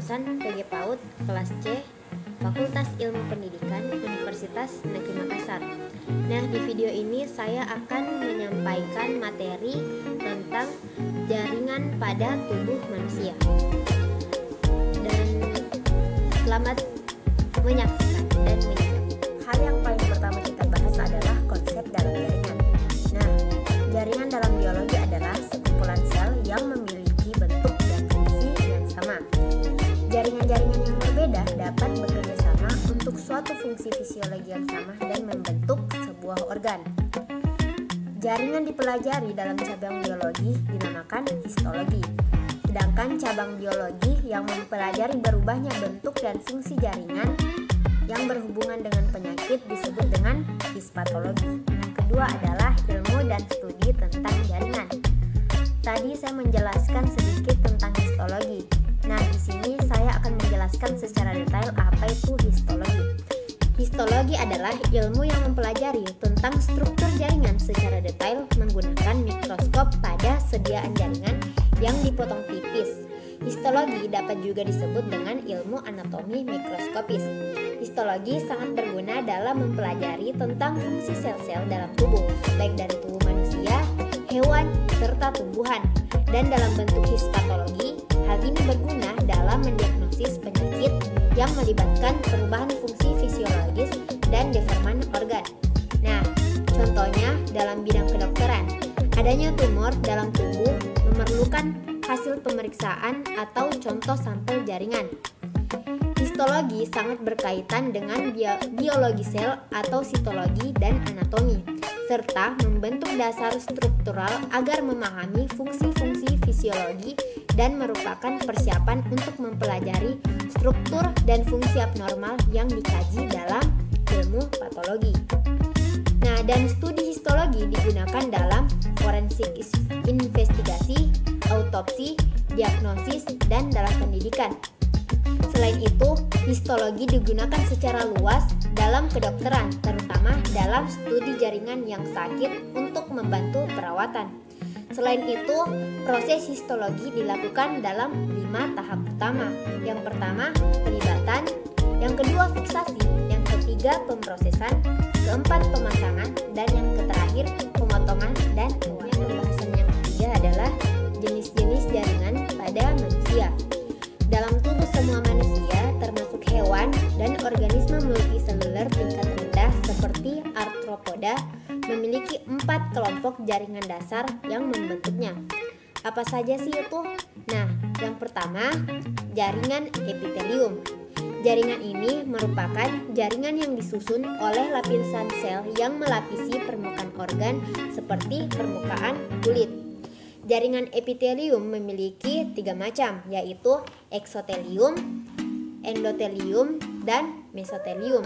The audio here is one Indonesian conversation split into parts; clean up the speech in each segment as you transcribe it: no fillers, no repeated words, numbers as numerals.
jurusan PG PAUD kelas C, Fakultas Ilmu Pendidikan Universitas Negeri Makassar. Nah, di video ini saya akan menyampaikan materi tentang jaringan pada tubuh manusia. Dan selamat menyaksikan dan menyimak. Hal yang paling pertama kita bahas adalah konsep dalam jaringan. Nah, jaringan dalam biologi adalah sekumpulan sel yang memiliki bentuk dan fungsi yang sama. Jaringan-jaringan yang berbeda dapat bekerja sama untuk suatu fungsi fisiologi yang sama dan membentuk sebuah organ. Jaringan dipelajari dalam cabang biologi dinamakan histologi. Sedangkan cabang biologi yang mempelajari berubahnya bentuk dan fungsi jaringan yang berhubungan dengan penyakit disebut dengan hispatologi. Yang kedua adalah ilmu dan studi tentang jaringan. Tadi saya menjelaskan sedikit tentang histologi. Nah, di sini saya akan menjelaskan secara detail apa itu histologi. Histologi adalah ilmu yang mempelajari tentang struktur jaringan secara detail menggunakan mikroskop pada sediaan jaringan yang dipotong tipis. Histologi dapat juga disebut dengan ilmu anatomi mikroskopis. Histologi sangat berguna dalam mempelajari tentang fungsi sel-sel dalam tubuh, baik dari tubuh manusia, hewan, serta tumbuhan. Dan dalam bentuk hispatologi, hal ini berguna dalam mendiagnosis penyakit yang melibatkan perubahan fungsi fisiologis dan deforman organ. Nah, contohnya dalam bidang kedokteran, adanya tumor dalam tubuh memerlukan hasil pemeriksaan atau contoh sampel jaringan. Histologi sangat berkaitan dengan biologi sel atau sitologi dan anatomi, serta membentuk dasar struktural agar memahami fungsi-fungsi fisiologi dan merupakan persiapan untuk mempelajari struktur dan fungsi abnormal yang dikaji dalam ilmu patologi. Nah, dan studi histologi digunakan dalam forensik investigasi, autopsi, diagnosis, dan dalam pendidikan. Selain itu, histologi digunakan secara luas dalam kedokteran, terutama dalam studi jaringan yang sakit untuk membantu perawatan. Selain itu, proses histologi dilakukan dalam 5 tahap utama. Yang pertama, pelibatan, yang kedua fiksasi, yang ketiga pemrosesan, keempat pemasangan, dan yang terakhir pemotongan dan pembahasan yang ketiga adalah jenis-jenis jaringan pada manusia. Dalam tubuh semua manusia, termasuk hewan dan organisme multiseluler tingkat rendah seperti arthropoda, memiliki 4 kelompok jaringan dasar yang membentuknya. Apa saja sih itu? Nah, yang pertama, jaringan epitelium. Jaringan ini merupakan jaringan yang disusun oleh lapisan sel yang melapisi permukaan organ seperti permukaan kulit. Jaringan epitelium memiliki 3 macam, yaitu eksotelium, endotelium, dan mesotelium.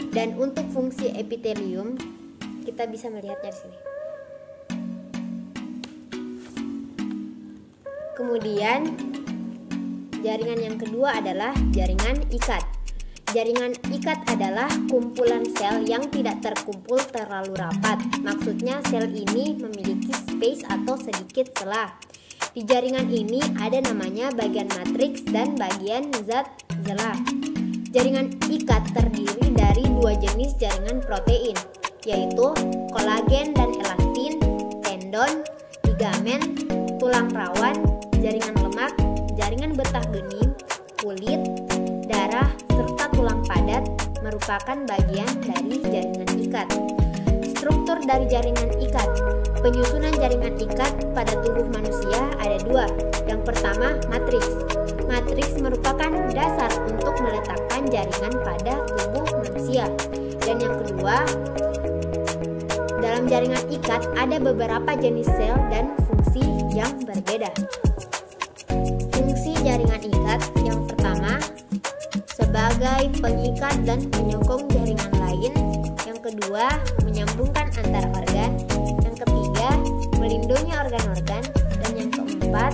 Dan untuk fungsi epitelium, kita bisa melihatnya di sini. Kemudian, jaringan yang kedua adalah jaringan ikat. Jaringan ikat adalah kumpulan sel yang tidak terkumpul terlalu rapat. Maksudnya sel ini memiliki space atau sedikit celah. Di jaringan ini ada namanya bagian matriks dan bagian zat celah. Jaringan ikat terdiri dari 2 jenis jaringan protein, yaitu kolagen dan elastin, tendon, ligamen, tulang rawan, jaringan lemak, jaringan betah bening, kulit, darah, serta tulang padat merupakan bagian dari jaringan ikat. Struktur dari jaringan ikat. Penyusunan jaringan ikat pada tubuh manusia ada 2. Yang pertama, matriks. Matriks merupakan dasar untuk meletakkan jaringan pada tubuh manusia. Dan yang kedua, dalam jaringan ikat ada beberapa jenis sel dan fungsi yang berbeda. Fungsi jaringan ikat yang pertama, sebagai pengikat dan penyokong jaringan lain. Yang kedua, menyambungkan antar organ. Yang ketiga, melindungi organ-organ. Dan yang keempat,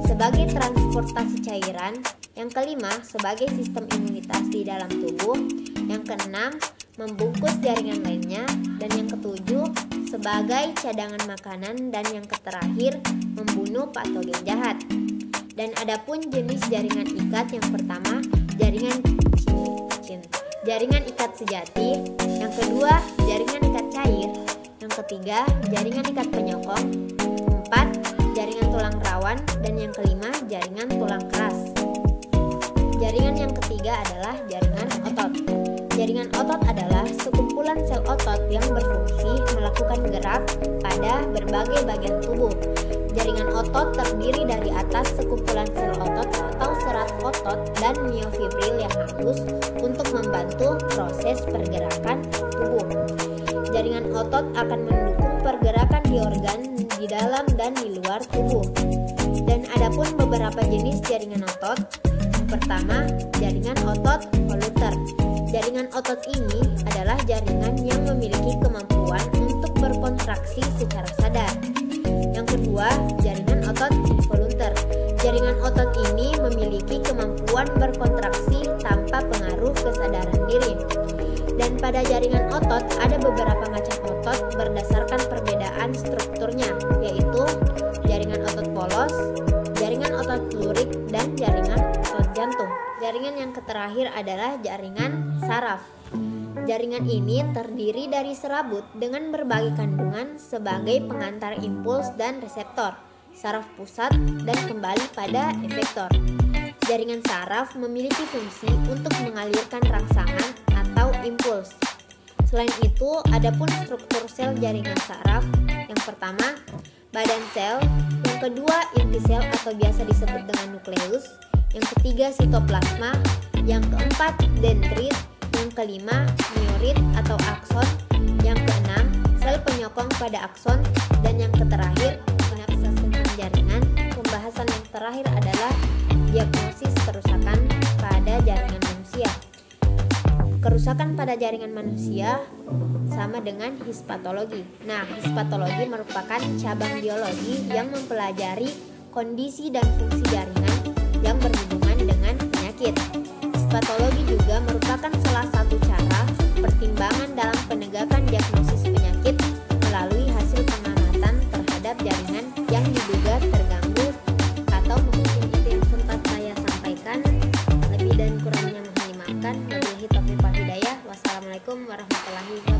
sebagai transportasi cairan. Yang kelima, sebagai sistem imunitas di dalam tubuh. Yang keenam, membungkus jaringan lainnya. Dan yang ketujuh, sebagai cadangan makanan. Dan yang terakhir, membunuh patogen jahat. Dan adapun jenis jaringan ikat yang pertama, jaringan jaringan ikat sejati, yang kedua, jaringan ikat cair, yang ketiga, jaringan ikat penyokong, 4, jaringan tulang rawan, dan yang kelima, jaringan tulang keras. Jaringan yang ketiga adalah jaringan otot. Jaringan otot adalah sekumpulan sel otot yang berfungsi melakukan gerak pada berbagai bagian tubuh. Jaringan otot terdiri dari atas sekumpulan sel otot atau serat otot dan miofibril yang halus untuk membantu proses pergerakan tubuh. Jaringan otot akan mendukung pergerakan di organ di dalam dan di luar tubuh. Dan adapun beberapa jenis jaringan otot. Yang pertama, jaringan otot volunteer. Jaringan otot ini adalah jaringan yang memiliki kemampuan untuk berkontraksi secara sadar. Yang kedua, jaringan otot involunteer. Jaringan otot ini memiliki kemampuan berkontraksi tanpa pengaruh kesadaran diri. Dan pada jaringan otot ada beberapa macam otot berdasarkan perbedaan strukturnya, yaitu jaringan otot polos, jaringan otot lurik, dan jaringan otot jantung. Jaringan yang terakhir adalah jaringan saraf. Jaringan ini terdiri dari serabut dengan berbagai kandungan sebagai pengantar impuls dan reseptor, saraf pusat, dan kembali pada efektor. Jaringan saraf memiliki fungsi untuk mengalirkan rangsangan atau impuls. Selain itu, adapun struktur sel jaringan saraf. Yang pertama, badan sel, yang kedua inti sel atau biasa disebut dengan nukleus, yang ketiga sitoplasma, yang keempat dendrit, yang kelima miorit atau akson, yang keenam sel penyokong pada akson, dan yang terakhir sinapsa tentang jaringan. Pembahasan yang terakhir adalah diagnosis kerusakan pada jaringan manusia. Kerusakan pada jaringan manusia sama dengan hispatologi. Nah, hispatologi merupakan cabang biologi yang mempelajari kondisi dan fungsi jaringan yang berhubungan dengan penyakit. Hispatologi juga merupakan salah satu cara pertimbangan dalam penegakan diagnosis penyakit melalui hasil pengamatan terhadap jaringan yang diduga terganggu, atau mungkin itu yang sempat saya sampaikan. Lebih dan kurangnya mohon dimaafkan. Wabillahi taufiq wal hidayah. Wassalamualaikum warahmatullahi wabarakatuh.